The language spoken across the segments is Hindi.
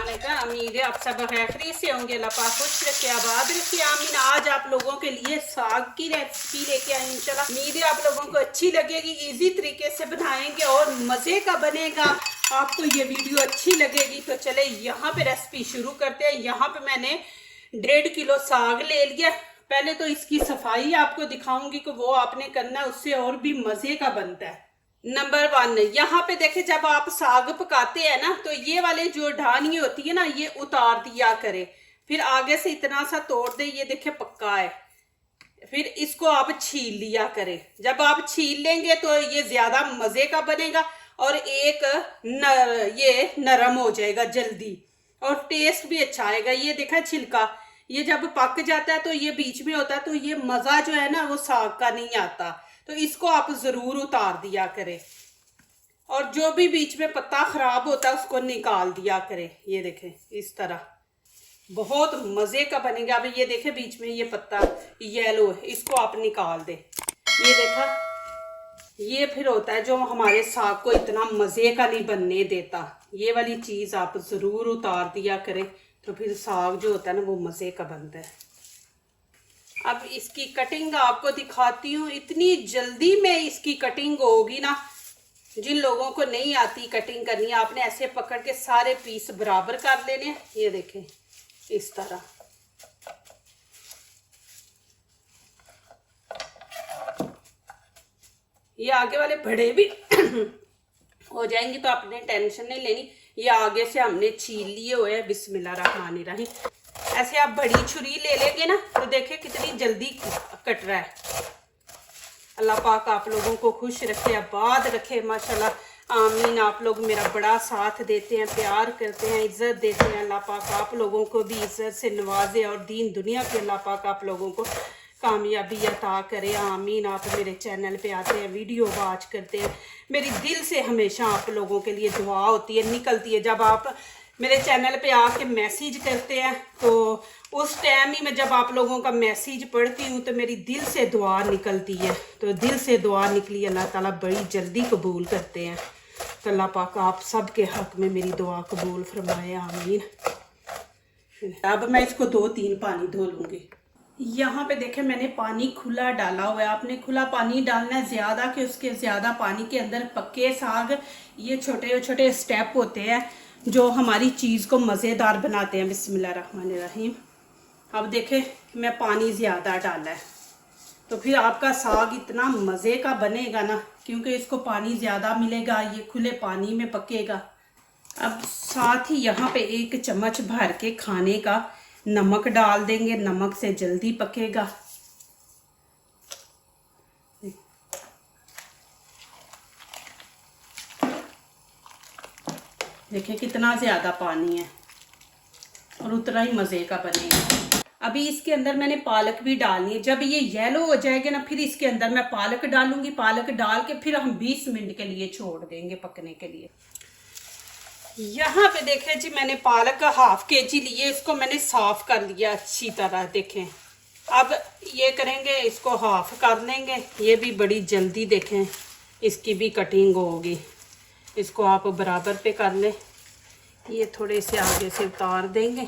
वालेकुम। उम्मीद है आप सब खैरियत से होंगे। अल्लाह पाक खुश रखे, आबाद रखे, आमीन। आज आप लोगों के लिए साग की रेसिपी लेके आई इंशाल्लाह। उम्मीद है आप लोगों को अच्छी लगेगी। इजी तरीके से बनाएंगे और मज़े का बनेगा। आपको ये वीडियो अच्छी लगेगी तो चले यहाँ पे रेसिपी शुरू करते हैं। यहाँ पे मैंने 1.5 किलो साग ले लिया। पहले तो इसकी सफाई आपको दिखाऊंगी कि वो आपने करना है, उससे और भी मज़े का बनता है। नंबर 1, यहाँ पे देखे जब आप साग पकाते हैं ना तो ये वाले जो ढानी होती है ना ये उतार दिया करे, फिर आगे से इतना सा तोड़ दे। ये देखे पक्का है, फिर इसको आप छील लिया करे। जब आप छील लेंगे तो ये ज्यादा मजे का बनेगा और एक ये नरम हो जाएगा जल्दी और टेस्ट भी अच्छा आएगा। ये देखा छिलका, ये जब पक जाता है तो ये बीच में होता है तो ये मजा जो है ना वो साग का नहीं आता। तो इसको आप जरूर उतार दिया करें और जो भी बीच में पत्ता खराब होता है उसको निकाल दिया करें। ये देखें इस तरह बहुत मजे का बनेगा। अभी ये देखें बीच में ये पत्ता येलो है, इसको आप निकाल दे। ये देखा, ये फिर होता है जो हमारे साग को इतना मजे का नहीं बनने देता। ये वाली चीज आप जरूर उतार दिया करें तो फिर साग जो होता है ना वो मजे का बनता है। अब इसकी कटिंग आपको दिखाती हूँ। इतनी जल्दी में इसकी कटिंग होगी ना, जिन लोगों को नहीं आती कटिंग करनी, आपने ऐसे पकड़ के सारे पीस बराबर कर लेने। ये देखें इस तरह। ये आगे वाले बड़े भी हो जाएंगे तो आपने टेंशन नहीं लेनी। ये आगे से हमने छील लिए हुए हैं। बिस्मिल्लाहिर्रहमानिर्रहीम। ऐसे आप बड़ी छुरी ले लेंगे ना तो देखिए कितनी जल्दी कट रहा है। अल्लाह पाक आप लोगों को खुश रखे, आबाद रखे, माशाल्लाह आमीन। आप लोग मेरा बड़ा साथ देते हैं, प्यार करते हैं, इज्जत देते हैं। अल्लाह पाक आप लोगों को भी इज्जत से नवाजे और दीन दुनिया के अल्लाह पाक आप लोगों को कामयाबी अता करे, आमीन। आप मेरे चैनल पे आते हैं, वीडियो वॉच करते हैं, मेरी दिल से हमेशा आप लोगों के लिए दुआ होती है, निकलती है। जब आप मेरे चैनल पे आके मैसेज करते हैं तो उस टाइम ही मैं जब आप लोगों का मैसेज पढ़ती हूँ तो मेरी दिल से दुआ निकलती है। तो दिल से दुआ निकली, अल्लाह ताला बड़ी जल्दी कबूल करते हैं। तो अल्लाह पाक आप सब के हक में मेरी दुआ कबूल फरमाए, आमीन। अब मैं इसको 2-3 पानी धो लूँगी। यहाँ पे देखें मैंने पानी खुला डाला हुआ है। आपने खुला पानी डालना है, ज़्यादा कि उसके ज़्यादा पानी के अंदर पक्के साग। ये छोटे छोटे स्टेप होते हैं जो हमारी चीज़ को मज़ेदार बनाते हैं। बिस्मिल्लाहिर्रहमानिर्रहीम। अब देखें मैं पानी ज़्यादा डाला है तो फिर आपका साग इतना मज़े का बनेगा ना, क्योंकि इसको पानी ज़्यादा मिलेगा, ये खुले पानी में पकेगा। अब साथ ही यहाँ पे 1 चम्मच भर के खाने का नमक डाल देंगे, नमक से जल्दी पकेगा। देखिए कितना ज़्यादा पानी है और उतना ही मज़े का बनेगा। अभी इसके अंदर मैंने पालक भी डालनी है। जब ये येलो हो जाएगा ना फिर इसके अंदर मैं पालक डालूंगी। पालक डाल के फिर हम 20 मिनट के लिए छोड़ देंगे पकने के लिए। यहाँ पे देखें जी मैंने पालक का ½ kg लिए, इसको मैंने साफ कर लिया अच्छी तरह। देखें अब ये करेंगे, इसको हाफ कर लेंगे। ये भी बड़ी जल्दी देखें इसकी भी कटिंग होगी। इसको आप बराबर पे कर लें। ये थोड़े से आगे से उतार देंगे।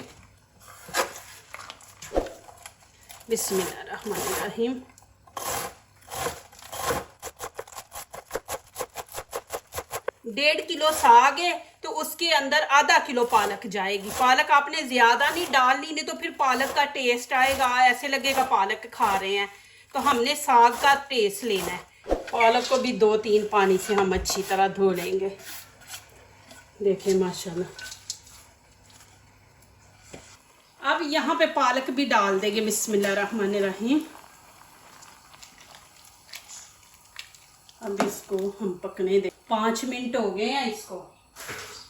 बिस्मिल्लाहिर्रहमानिर्रहीम। डेढ़ किलो साग है तो उसके अंदर ½ किलो पालक जाएगी। पालक आपने ज्यादा नहीं डालनी, नहीं तो फिर पालक का टेस्ट आएगा, ऐसे लगेगा पालक खा रहे हैं। तो हमने साग का टेस्ट लेना है। पालक को भी 2-3 पानी से हम अच्छी तरह धो लेंगे। देखें माशाल्लाह। अब यहाँ पे पालक भी डाल देंगे। बिस्मिल्लाहिर्रहमानिर्रहीम। अब इसको हम पकने दे। 5 मिनट हो गए हैं इसको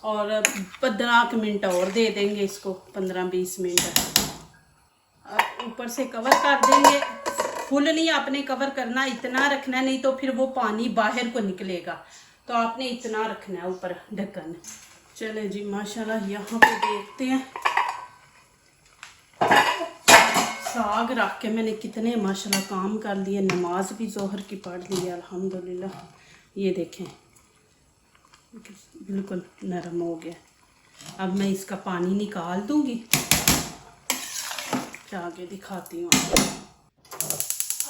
और 15 मिनट और दे देंगे इसको, 15-20 मिनट। अब ऊपर से कवर कर देंगे। फुल नहीं आपने कवर करना, इतना रखना, नहीं तो फिर वो पानी बाहर को निकलेगा। तो आपने इतना रखना है ऊपर ढक्कन। चले जी माशाल्लाह यहाँ पे देखते हैं साग रख के मैंने कितने माशाल्लाह काम कर लिए। नमाज भी जोहर की पढ़ ली है अल्हम्दुलिल्लाह। ये देखें बिल्कुल नरम हो गया। अब मैं इसका पानी निकाल दूंगी, फिर आगे दिखाती हूँ।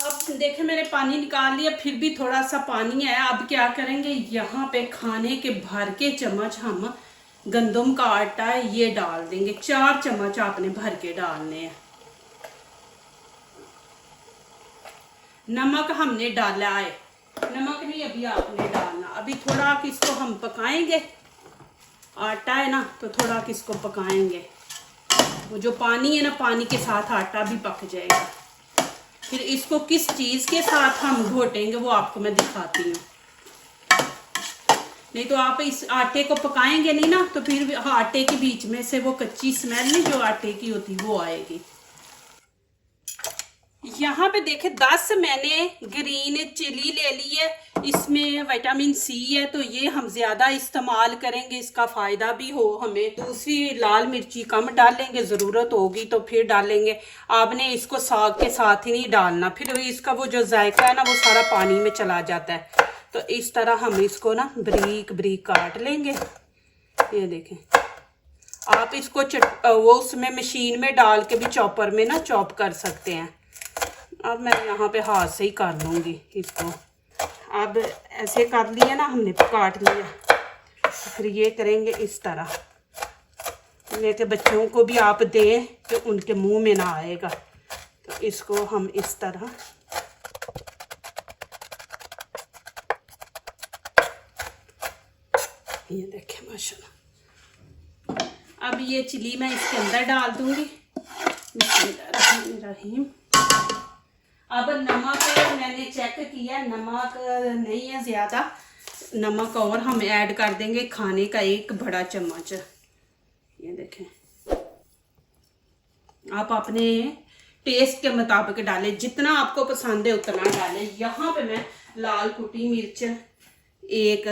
अब देखें मैंने पानी निकाल लिया, फिर भी थोड़ा सा पानी है। अब क्या करेंगे, यहाँ पे खाने के भर के चम्मच हम गंदम का आटा है ये डाल देंगे। 4 चम्मच आपने भर के डालने हैं। नमक हमने डाला है, नमक नहीं अभी आपने डालना। अभी थोड़ा किसको हम पकाएंगे, आटा है ना तो थोड़ा किसको पकाएंगे। वो जो पानी है ना, पानी के साथ आटा भी पक जाएगा। फिर इसको किस चीज़ के साथ हम घोटेंगे वो आपको मैं दिखाती हूँ। नहीं तो आप इस आटे को पकाएंगे नहीं ना तो फिर आटे के बीच में से वो कच्ची स्मेल नहीं जो आटे की होती वो आएगी। यहाँ पे देखे 10 मैंने ग्रीन चिली ले ली है, इसमें विटामिन सी है तो ये हम ज़्यादा इस्तेमाल करेंगे, इसका फ़ायदा भी हो हमें। दूसरी लाल मिर्ची कम डालेंगे, ज़रूरत होगी तो फिर डालेंगे। आपने इसको साग के साथ ही नहीं डालना, फिर इसका वो जो जायका है ना वो सारा पानी में चला जाता है। तो इस तरह हम इसको ना बारीक बारीक काट लेंगे। ये देखें, आप इसको वो उसमें मशीन में डाल के भी चॉपर में ना चॉप कर सकते हैं। अब मैं यहाँ पे हाथ से ही कर लूँगी इसको। अब ऐसे कर लिया ना हमने, काट लिया, फिर ये करेंगे इस तरह। लेके बच्चों को भी आप दें तो उनके मुंह में ना आएगा। तो इसको हम इस तरह ये देखें माशाल्लाह। अब ये चिली मैं इसके अंदर डाल दूंगी। बिस्मिल्लाहिर्रहमानिर्रहीम। अब नमक मैंने चेक किया, नमक नहीं है ज़्यादा, नमक और हम ऐड कर देंगे खाने का 1 बड़ा चम्मच। ये देखें, आप अपने टेस्ट के मुताबिक डालें, जितना आपको पसंद है उतना डालें। यहाँ पे मैं लाल कुटी मिर्च 1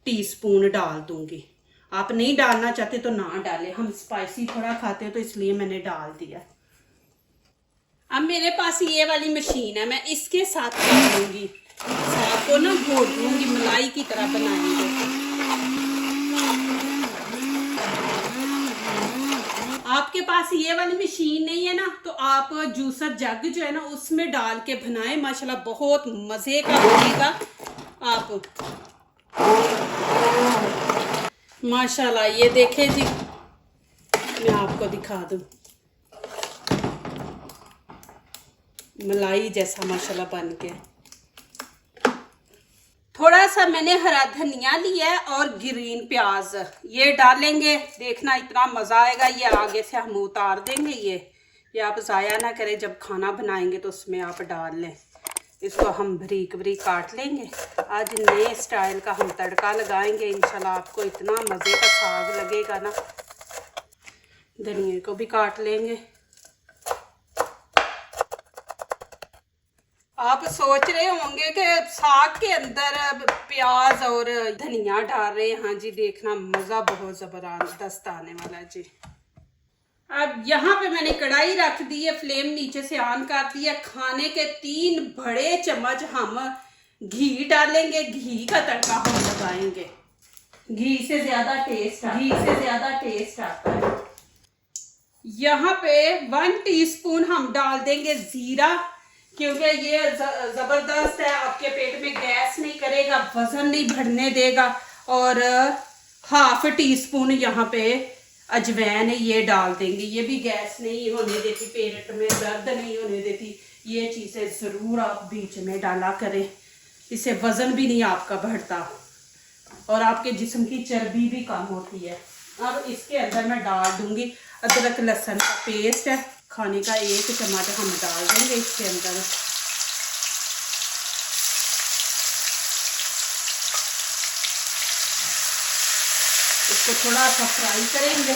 टीस्पून डाल दूंगी। आप नहीं डालना चाहते तो ना डालें, हम स्पाइसी थोड़ा खाते हैं तो इसलिए मैंने डाल दिया। अब मेरे पास ये वाली मशीन है, मैं इसके साथ कर लूँगी, साग को ना घोट लूँगी, मलाई की तरह बनाएंगे। आपके पास ये वाली मशीन नहीं है ना तो आप जूसर जग जो है ना उसमें डाल के बनाएं, माशाल्लाह बहुत मज़े का बनेगा। आप माशाल्लाह ये देखें जी, मैं आपको दिखा दूँ, मलाई जैसा माशाल्लाह बन गया। थोड़ा सा मैंने हरा धनिया लिया है और ग्रीन प्याज ये डालेंगे, देखना इतना मज़ा आएगा। ये आगे से हम उतार देंगे, ये आप ज़ाया ना करें, जब खाना बनाएंगे तो उसमें आप डाल लें। इसको हम बारीक बारीक काट लेंगे। आज नए स्टाइल का हम तड़का लगाएंगे इंशाल्लाह, आपको इतना मज़े का साग लगेगा ना। धनिया को भी काट लेंगे। आप सोच रहे होंगे कि साग के अंदर प्याज और धनिया डाल रहे हैं, हाँ जी, देखना मज़ा बहुत ज़बरदस्त आने वाला है जी। अब यहाँ पे मैंने कढ़ाई रख दी है, फ्लेम नीचे से ऑन कर दिया। खाने के 3 बड़े चम्मच हम घी डालेंगे, घी का तड़का हम लगाएंगे। घी से ज़्यादा टेस्ट आता है। यहाँ पे 1 टीस्पून हम डाल देंगे ज़ीरा, क्योंकि ये ज़बरदस्त है, आपके पेट में गैस नहीं करेगा, वज़न नहीं बढ़ने देगा। और 1/2 टीस्पून यहाँ पे अजवैन है ये डाल देंगे, ये भी गैस नहीं होने देती, पेट में दर्द नहीं होने देती। ये चीज़ें ज़रूर आप बीच में डाला करें, इससे वज़न भी नहीं आपका बढ़ता और आपके जिस्म की चर्बी भी कम होती है। अब इसके अंदर मैं डाल दूंगी अदरक लहसुन का पेस्ट है, खाने का 1 चम्मच हम डाल देंगे इसके अंदर। इसको थोड़ा सा फ्राई करेंगे।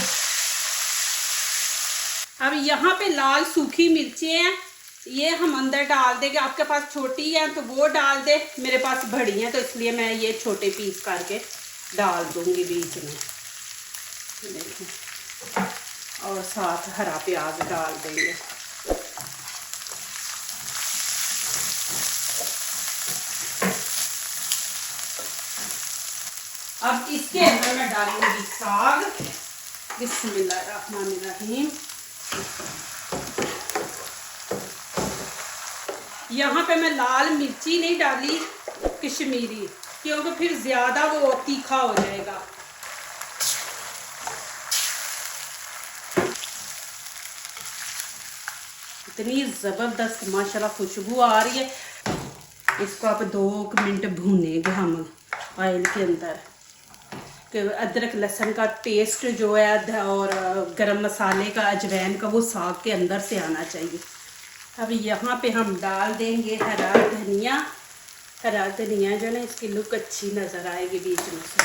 अब यहाँ पे लाल सूखी मिर्चें हैं, ये हम अंदर डाल देंगे। आपके पास छोटी है तो वो डाल दे, मेरे पास बड़ी हैं तो इसलिए मैं ये छोटे पीस करके डाल दूंगी बीच में, देखें। और साथ हरा प्याज डाल देंगे। अब इसके अंदर मैं डालूंगी साग। बिस्मिल्लाहिर्रहमानिर्रहीम। यहाँ पे मैं लाल मिर्ची नहीं डाली कश्मीरी, क्योंकि फिर ज़्यादा वो तीखा हो जाएगा। इतनी ज़बरदस्त माशाल्लाह खुशबू आ रही है। इसको आप 2 मिनट भूनेंगे हम ऑयल के अंदर, कि अदरक लहसुन का टेस्ट जो है और गरम मसाले का, अजवैन का, वो साग के अंदर से आना चाहिए। अब यहाँ पे हम डाल देंगे हरा धनिया। हरा धनिया जो ना, इसकी लुक अच्छी नज़र आएगी बीच में से।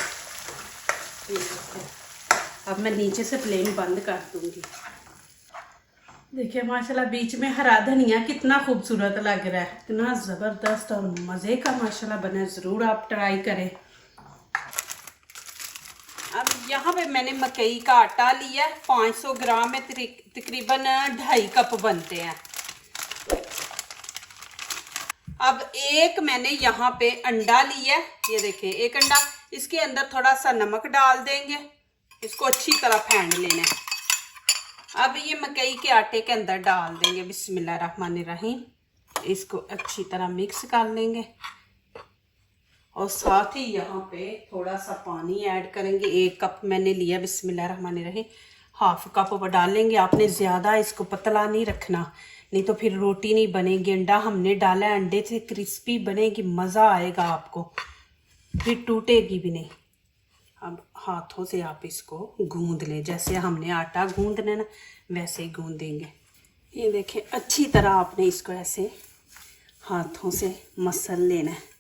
अब मैं नीचे से फ्लेम बंद कर दूँगी। देखिए माशाल्लाह बीच में हरा धनिया कितना खूबसूरत लग रहा है, इतना ज़बरदस्त और मज़े का माशाल्लाह बना। ज़रूर आप ट्राई करें। अब यहाँ पे मैंने मकई का आटा लिया है, 500 ग्राम में तकरीबन 2.5 कप बनते हैं। अब एक मैंने यहाँ पे अंडा लिया है, ये देखिए एक अंडा। इसके अंदर थोड़ा सा नमक डाल देंगे, इसको अच्छी तरह फेंट लेना है। अब ये मकई के आटे के अंदर डाल देंगे बिस्मिल्लाहिर्रहमानिर्रहीम। इसको अच्छी तरह मिक्स कर लेंगे और साथ ही यहाँ पे थोड़ा सा पानी ऐड करेंगे। 1 कप मैंने लिया बिस्मिल्लाहिर्रहमानिर्रहीम, 1/2 कप डालेंगे। आपने ज़्यादा इसको पतला नहीं रखना, नहीं तो फिर रोटी नहीं बनेगी। अंडा हमने डाला है, अंडे से क्रिस्पी बनेगी, मज़ा आएगा आपको, फिर टूटेगी भी नहीं। अब हाथों से आप इसको गूंद लें, जैसे हमने आटा गूंदना ना वैसे ही गूंदेंगे। ये देखें अच्छी तरह आपने इसको ऐसे हाथों से मसल लेना है।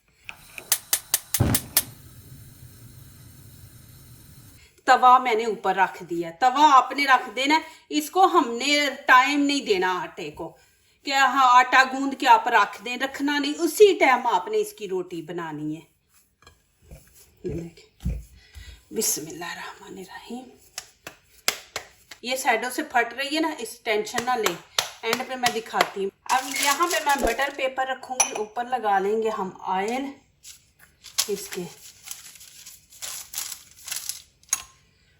तवा मैंने ऊपर रख दिया, तवा आपने रख देना। इसको हमने टाइम नहीं देना आटे को, कि हाँ आटा गूंद के आप रख दें, रखना नहीं, उसी टाइम आपने इसकी रोटी बनानी है। बिस्मिल्लाहिर्रहमानिर्रहीम। ये साइडों से फट रही है ना, इस टेंशन ना ले, एंड पे मैं दिखाती हूँ। अब यहाँ पे मैं बटर पेपर रखूँगी, ऊपर लगा लेंगे हम ऑयल इसके।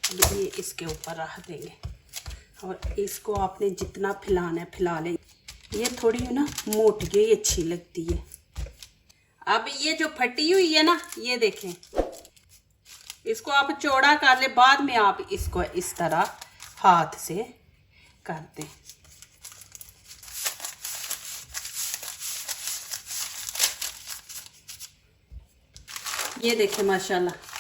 ये इसके ऊपर रख देंगे और इसको आपने जितना फैलाना है फैला लें। ये थोड़ी ना मोटी ही अच्छी लगती है। अब ये जो फटी हुई है ना, ये देखें, इसको आप चौड़ा कर ले, बाद में आप इसको इस तरह हाथ से कर दें। ये देखें माशाल्लाह।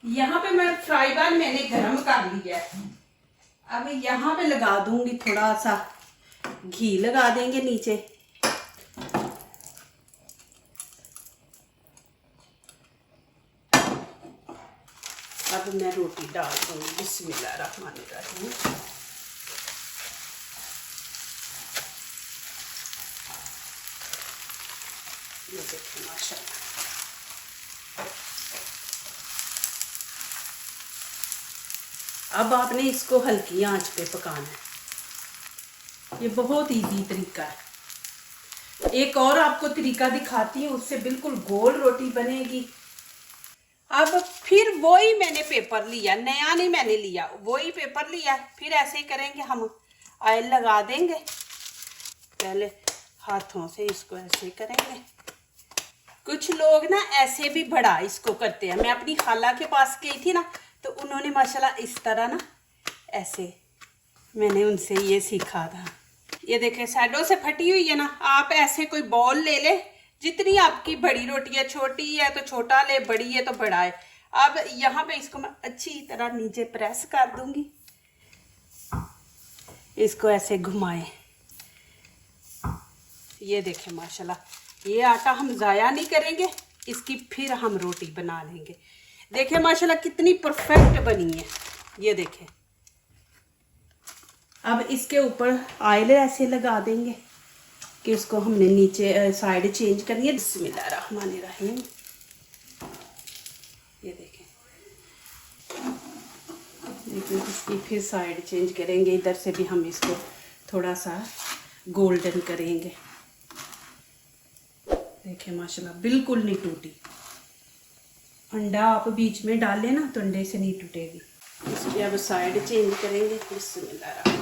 यहाँ पे मैं फ्राई पैन मैंने गरम कर लिया है। अब यहाँ पे लगा दूंगी, थोड़ा सा घी लगा देंगे नीचे। अब मैं रोटी डाल दूंगी बिस्मिल्लाहिर्रहमानिर्रहीम। ये देखिए माशाल्लाह। अब आपने इसको हल्की आंच पे पकाना है। ये बहुत इजी तरीका है। एक और आपको तरीका दिखाती हूँ, उससे बिल्कुल गोल रोटी बनेगी। अब फिर वही मैंने पेपर लिया, नया नहीं मैंने लिया, वही पेपर लिया। फिर ऐसे ही करेंगे हम, ऑयल लगा देंगे, पहले हाथों से इसको ऐसे करेंगे। कुछ लोग ना ऐसे भी बड़ा इसको करते हैं। मैं अपनी खाला के पास गई थी ना, तो उन्होंने माशाल्लाह इस तरह ना ऐसे, मैंने उनसे ये सीखा था। ये देखें साइडों से फटी हुई है ना, आप ऐसे कोई बॉल ले ले, जितनी आपकी बड़ी रोटी है, छोटी है तो छोटा ले, बड़ी है तो बड़ा है। अब यहाँ पे इसको मैं अच्छी तरह नीचे प्रेस कर दूंगी, इसको ऐसे घुमाएं। ये देखें माशाल्लाह, ये आटा हम ज़ाया नहीं करेंगे, इसकी फिर हम रोटी बना लेंगे। देखें माशाल्लाह कितनी परफेक्ट बनी है। ये देखें। अब इसके ऊपर ऑयल ऐसे लगा देंगे कि इसको हमने नीचे साइड चेंज करनी है। बिस्मिल्लाहिर्रहमानिर्रहीम। ये देखें, देखिए इसकी फिर साइड चेंज करेंगे। इधर से भी हम इसको थोड़ा सा गोल्डन करेंगे। देखिए माशाल्लाह बिल्कुल नहीं टूटी। अंडा आप बीच में डालें ना तो अंडे से नहीं टूटेगी। इसकी अब साइड चेंज करेंगे। बिस्मिल्लाह।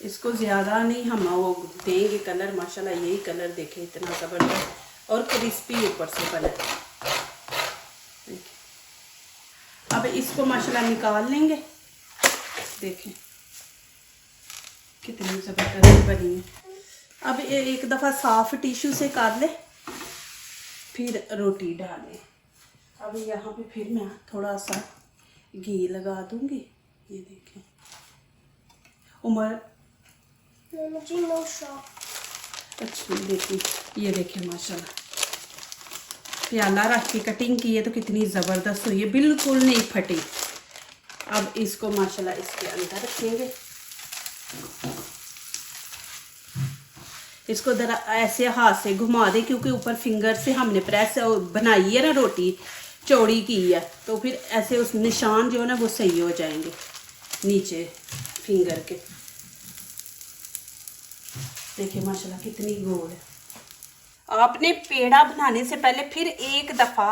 इसको ज़्यादा नहीं हम वो देंगे कलर, माशाल्लाह यही कलर देखें इतना ज़बरदस्त और क्रिस्पी ऊपर से बना। अब इसको माशाल्लाह निकाल लेंगे। देखें कितनी ज़बरदस्त बनी है। अब एक दफ़ा साफ़ टिश्यू से कर ले, फिर रोटी डालें। अब यहाँ पे फिर मैं थोड़ा सा घी लगा दूंगी। ये देखें उमर मुझे नो शॉप। अच्छा देखिए, ये देखें माशाल्लाह प्याला रख के कटिंग की है तो कितनी ज़बरदस्त हुई है, बिल्कुल नहीं फटी। अब इसको माशाल्लाह इसके अंदर रखेंगे। इसको ज़रा ऐसे हाथ से घुमा दे, क्योंकि ऊपर फिंगर से हमने प्रेस बनाई है ना, रोटी चौड़ी की है, तो फिर ऐसे उस निशान जो है ना वो सही हो जाएंगे नीचे फिंगर के। देखिए माशाल्लाह कितनी गोल है। आपने पेड़ा बनाने से पहले फिर एक दफ़ा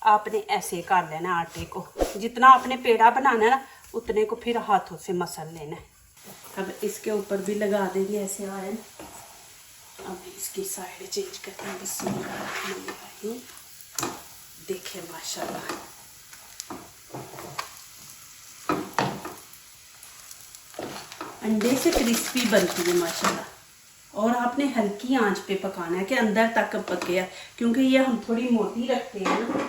आपने ऐसे कर लेना आटे को, जितना आपने पेड़ा बनाना है ना उतने को फिर हाथों से मसल लेना है। अब इसके ऊपर भी लगा देंगे ऐसे आयन। अब इसकी साइड चेंज करते हैं। बिस्मिल्लाह। देखिए माशाल्लाह अंडे से क्रिस्पी बनती है माशाल्लाह। और आपने हल्की आंच पे पकाना है कि अंदर तक पके, क्योंकि ये हम थोड़ी मोटी रखते हैं ना।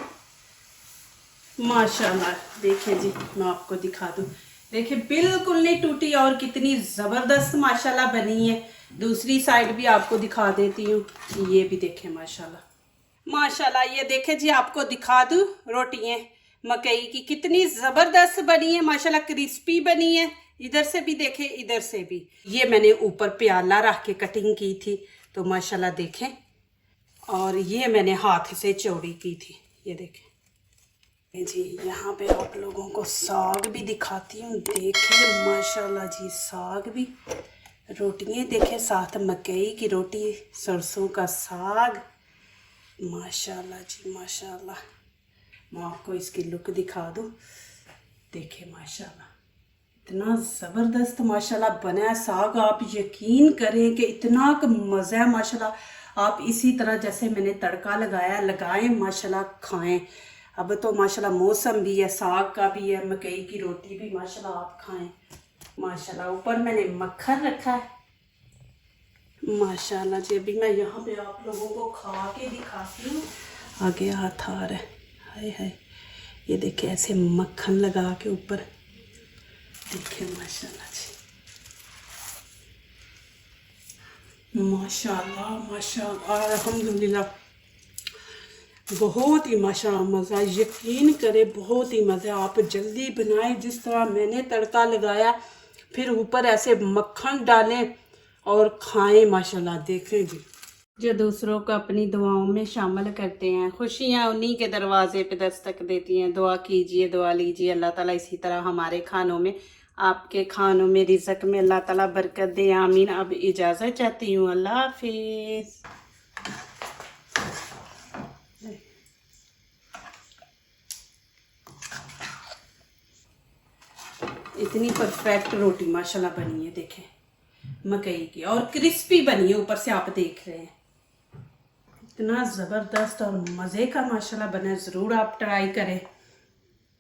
माशाल्लाह देखिए जी, मैं आपको दिखा दूँ। देखिए बिल्कुल नहीं टूटी और कितनी ज़बरदस्त माशाल्लाह बनी है। दूसरी साइड भी आपको दिखा देती हूँ। ये भी देखें माशाल्लाह। माशाल्लाह ये देखें जी, आपको दिखा दूँ रोटियाँ मकई की कितनी ज़बरदस्त बनी है माशाल्लाह, क्रिस्पी बनी है। इधर से भी देखें, इधर से भी। ये मैंने ऊपर प्याला रख के कटिंग की थी तो माशाल्लाह देखें, और ये मैंने हाथ से चौड़ी की थी। ये देखें जी। यहाँ पे आप लोगों को साग भी दिखाती हूँ। देखें माशाल्लाह जी, साग भी, रोटियाँ देखें, साथ मकई की रोटी, सरसों का साग। माशाल्लाह जी माशाल्लाह। मैं आपको इसकी लुक दिखा दूँ। देखें माशाल्लाह इतना ज़बरदस्त माशाल्लाह बना है साग। आप यकीन करें कि इतना मज़ा है माशाल्लाह। आप इसी तरह जैसे मैंने तड़का लगाया लगाएं माशाल्लाह, खाएं। अब तो माशाल्लाह मौसम भी है, साग का भी है, मकई की रोटी भी माशाल्लाह आप खाएं माशाल्लाह। ऊपर मैंने मक्खन रखा है माशाल्लाह जी। अभी मैं यहाँ पे आप लोगों को खा के दिखाती हूँ। आगे हाथ आ रहा है, हाय हाय। ये देखिए ऐसे मक्खन लगा के ऊपर, देखिए माशाल्लाह जी माशाल्लाह माशाल्लाह अल्हम्दुलिल्लाह। बहुत ही माशाल्लाह मज़ा, यकीन करें बहुत ही मज़ा। आप जल्दी बनाएं जिस तरह मैंने तड़का लगाया, फिर ऊपर ऐसे मक्खन डालें और खाएं माशाल्लाह। देखें जी, जो दूसरों को अपनी दुआओं में शामिल करते हैं, खुशियाँ उन्हीं के दरवाजे पे दस्तक देती हैं। दुआ कीजिए, दुआ लीजिए, अल्लाह ताला इसी तरह हमारे खानों में, आपके खानों में, रिज़्क़ में अल्लाह ताला बरकत दे, आमीन। अब इजाज़त चाहती हूँ, अल्लाह हाफिज़। इतनी परफेक्ट रोटी माशाल्लाह बनी है, देखें मकई की, और क्रिस्पी बनी है ऊपर से, आप देख रहे हैं इतना ज़बरदस्त और मज़े का माशाल्लाह बना है। ज़रूर आप ट्राई करें।